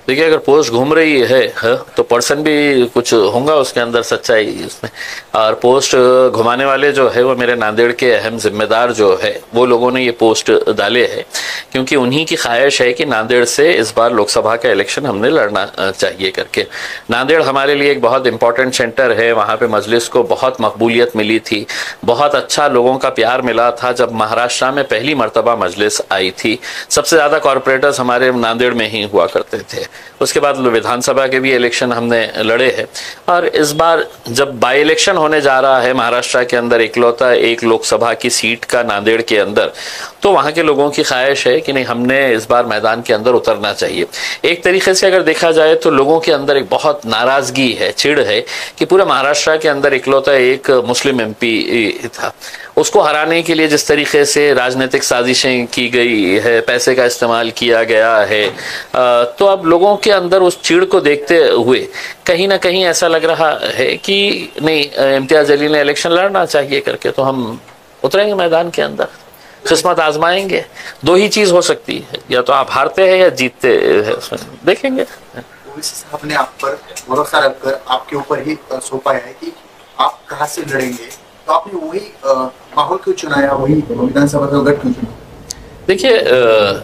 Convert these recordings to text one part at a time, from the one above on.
देखिए, अगर पोस्ट घूम रही है तो पर्सन भी कुछ होगा उसके अंदर, सच्चाई उसमें। और पोस्ट घुमाने वाले जो है वो मेरे नांदेड़ के अहम जिम्मेदार जो है वो लोगों ने ये पोस्ट डाले हैं, क्योंकि उन्हीं की ख्वाहिश है कि नांदेड़ से इस बार लोकसभा का इलेक्शन हमने लड़ना चाहिए करके। नांदेड़ हमारे लिए एक बहुत इंपॉर्टेंट सेंटर है, वहाँ पे मजलिस को बहुत मकबूलियत मिली थी, बहुत अच्छा लोगों का प्यार मिला था जब महाराष्ट्र में पहली मर्तबा मजलिस आई थी। सबसे ज़्यादा कॉरपोरेटर्स हमारे नांदेड़ में ही हुआ करते थे। उसके बाद विधानसभा के भी इलेक्शन हमने लड़े हैं, और इस बार जब बाई इलेक्शन होने जा रहा है महाराष्ट्र के अंदर इकलौता एक लोकसभा की सीट का नांदेड़ के अंदर, तो वहाँ के लोगों की ख्वाहिश है कि नहीं, हमने इस बार मैदान के अंदर उतरना चाहिए। एक तरीके से अगर देखा जाए तो लोगों के अंदर एक बहुत नाराजगी है, चिढ़ है कि पूरे महाराष्ट्र के अंदर इकलौता एक मुस्लिम एमपी था, उसको हराने के लिए जिस तरीके से राजनीतिक साजिशें की गई है, पैसे का इस्तेमाल किया गया है, तो अब लोगों के अंदर उस चिढ़ को देखते हुए कहीं ना कहीं ऐसा लग रहा है कि नहीं, इम्तियाज अली ने इलेक्शन लड़ना चाहिए करके, तो हम उतरेंगे मैदान के अंदर, किस्मत आजमाएंगे। दो ही चीज हो सकती है, या तो आप हारते हैं या जीतते हैं, देखेंगे। ओवैसी साहब ने आप पर भरोसा रखकर आपके ऊपर ही सौंपा है कि आप कहाँ से लड़ेंगे, तो आपने वही माहौल क्यों चुनाया, वही विधानसभा का गढ़ क्यों चुना? देखिए,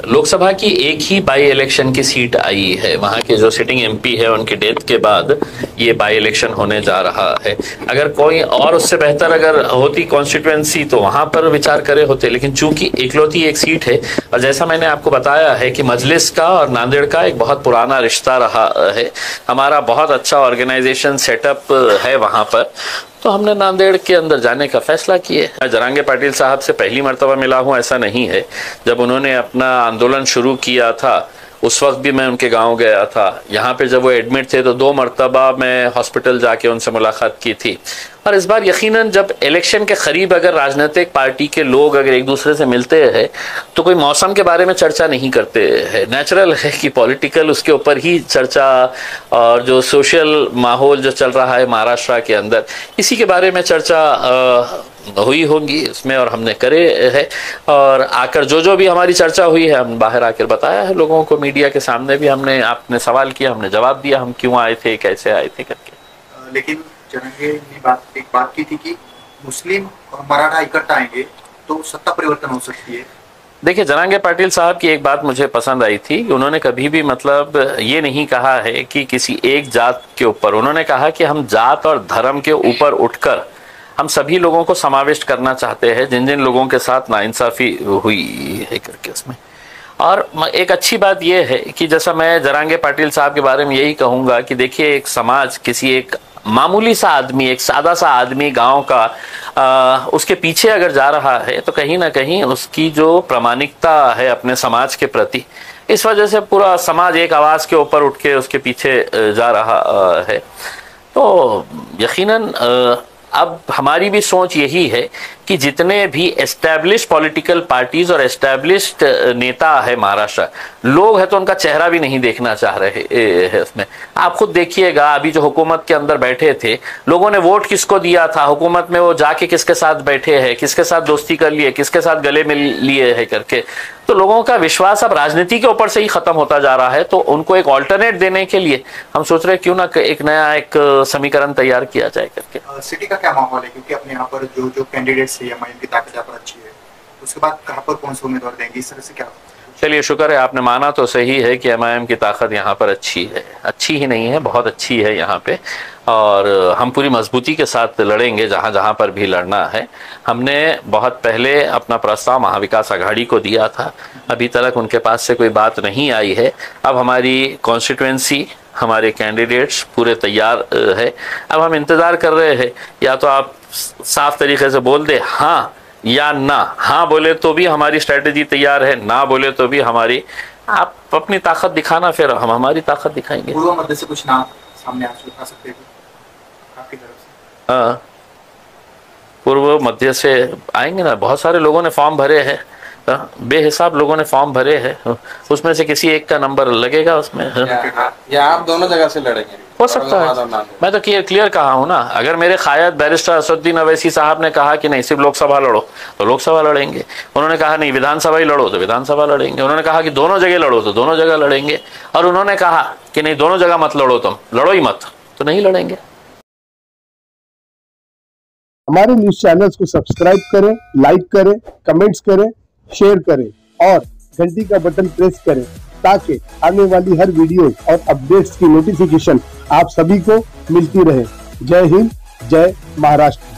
लोकसभा की एक ही बाई इलेक्शन की सीट आई है, वहाँ के जो सिटिंग एमपी है उनकी डेथ के बाद ये बाई इलेक्शन होने जा रहा है। अगर कोई और उससे बेहतर अगर होती कॉन्स्टिट्यूएंसी तो वहाँ पर विचार करे होते, लेकिन चूंकि इकलौती एक सीट है, और जैसा मैंने आपको बताया है कि मजलिस का और नांदेड़ का एक बहुत पुराना रिश्ता रहा है, हमारा बहुत अच्छा ऑर्गेनाइजेशन सेटअप है वहाँ पर, तो हमने नांदेड़ के अंदर जाने का फैसला किए। जरांगे पाटिल साहब से पहली मर्तबा मिला हूँ ऐसा नहीं है, जब उन्होंने अपना आंदोलन शुरू किया था उस वक्त भी मैं उनके गांव गया था। यहाँ पे जब वो एडमिट थे तो 2 मर्तबा मैं हॉस्पिटल जाके उनसे मुलाकात की थी। और इस बार यकीनन जब इलेक्शन के करीब अगर राजनीतिक पार्टी के लोग अगर एक दूसरे से मिलते हैं तो कोई मौसम के बारे में चर्चा नहीं करते हैं, नेचुरल है कि पॉलिटिकल उसके ऊपर ही चर्चा, और जो सोशल माहौल जो चल रहा है महाराष्ट्र के अंदर इसी के बारे में चर्चा हुई होंगी इसमें, और हमने करे है। और आकर जो भी हमारी चर्चा हुई है हम बाहर आकर बताया है लोगों को, मीडिया के सामने भी हमने, आपने सवाल किया हमने जवाब दिया, हम क्यों आए थे, कैसे आए थे करके। लेकिन जरांगे ने एक बात की थी कि मुस्लिम और मराठा इकट्ठा आएंगे तो सत्ता परिवर्तन हो सकती है। देखिए, जरांगे पाटिल साहब की एक बात मुझे पसंद आई थी, उन्होंने कभी भी मतलब ये नहीं कहा है कि किसी एक जात के ऊपर, उन्होंने कहा कि हम जात और धर्म के ऊपर उठकर हम सभी लोगों को समाविष्ट करना चाहते हैं जिन जिन लोगों के साथ नाइंसाफी हुई है करके उसमें। और एक अच्छी बात यह है कि जैसा मैं जरांगे पाटिल साहब के बारे में यही कहूंगा कि देखिए, एक समाज, किसी एक मामूली सा आदमी, एक सादा सा आदमी गांव का उसके पीछे अगर जा रहा है तो कहीं ना कहीं उसकी जो प्रामाणिकता है अपने समाज के प्रति, इस वजह से पूरा समाज एक आवाज के ऊपर उठ के उसके पीछे जा रहा है। तो यकीनन अब हमारी भी सोच यही है कि जितने भी एस्टैब्लिश पॉलिटिकल पार्टीज और एस्टैब्लिश्ड नेता है महाराष्ट्र, लोग है तो उनका चेहरा भी नहीं देखना चाह रहे हैं इसमें। आप खुद देखिएगा, अभी जो हुकूमत के अंदर बैठे थे, लोगों ने वोट किसको दिया था, हुकूमत में वो जाके किसके साथ बैठे हैं, किसके साथ दोस्ती कर लिए, किसके साथ गले मिल लिए है करके, तो लोगों का विश्वास अब राजनीति के ऊपर से ही खत्म होता जा रहा है। तो उनको एक ऑल्टरनेट देने के लिए हम सोच रहे हैं क्यों ना एक नया एक समीकरण तैयार किया जाए करके। सिटी का क्या माहौल है, क्योंकि अपने यहाँ पर जो कैंडिडेट्स है एमआईएम की ताकत यहाँ पर अच्छी है, उसके बाद कहाँ पर कौन से उम्मीदवार देंगे, इस तरह से क्या? चलिए, शुक्र है आपने माना तो सही है कि एमआईएम की ताकत यहाँ पर अच्छी है, अच्छी ही नहीं है बहुत अच्छी है यहाँ पे, और हम पूरी मजबूती के साथ लड़ेंगे जहाँ जहाँ पर भी लड़ना है। हमने बहुत पहले अपना प्रस्ताव महाविकास आघाड़ी को दिया था, अभी तक उनके पास से कोई बात नहीं आई है। अब हमारी कॉन्स्टिट्यूएंसी, हमारे कैंडिडेट्स पूरे तैयार है, अब हम इंतज़ार कर रहे हैं, या तो आप साफ तरीके से बोल दे हाँ या ना। हाँ बोले तो भी हमारी स्ट्रेटेजी तैयार है, ना बोले तो भी हमारी, आप अपनी ताकत दिखाना, फिर हम हमारी ताकत दिखाएंगे। पूर्व मध्य से कुछ नाम सामने आ सकते हैं आपकी तरफ से? हाँ, पूर्व मध्य से आएंगे ना, बहुत सारे लोगों ने फॉर्म भरे हैं, बेहिसाब लोगों ने फॉर्म भरे हैं, उसमें से किसी एक का नंबर लगेगा उसमें। या आप दोनों जगह से लड़ेंगे? हो सकता है, मैं तो क्लियर कहा हूं ना। अगर मेरे कायद बैरिस्टर असदुद्दीन अवैसी साहब ने कहा कि नहीं सिर्फ लोकसभा लड़ो तो लोकसभा लड़ेंगे, उन्होंने कहा नहीं विधानसभा ही लड़ो तो विधानसभा लड़ेंगे, उन्होंने कहा कि दोनों जगह लड़ो तो दोनों जगह लड़ेंगे, और उन्होंने कहा कि नहीं दोनों जगह मत लड़ो, तुम लड़ो ही मत, तो नहीं लड़ेंगे। हमारे न्यूज चैनल्स को सब्सक्राइब करें, लाइक करें, कमेंट्स करें, शेयर करें और घंटी का बटन प्रेस करें ताकि आने वाली हर वीडियो और अपडेट्स की नोटिफिकेशन आप सभी को मिलती रहे। जय हिंद, जय महाराष्ट्र।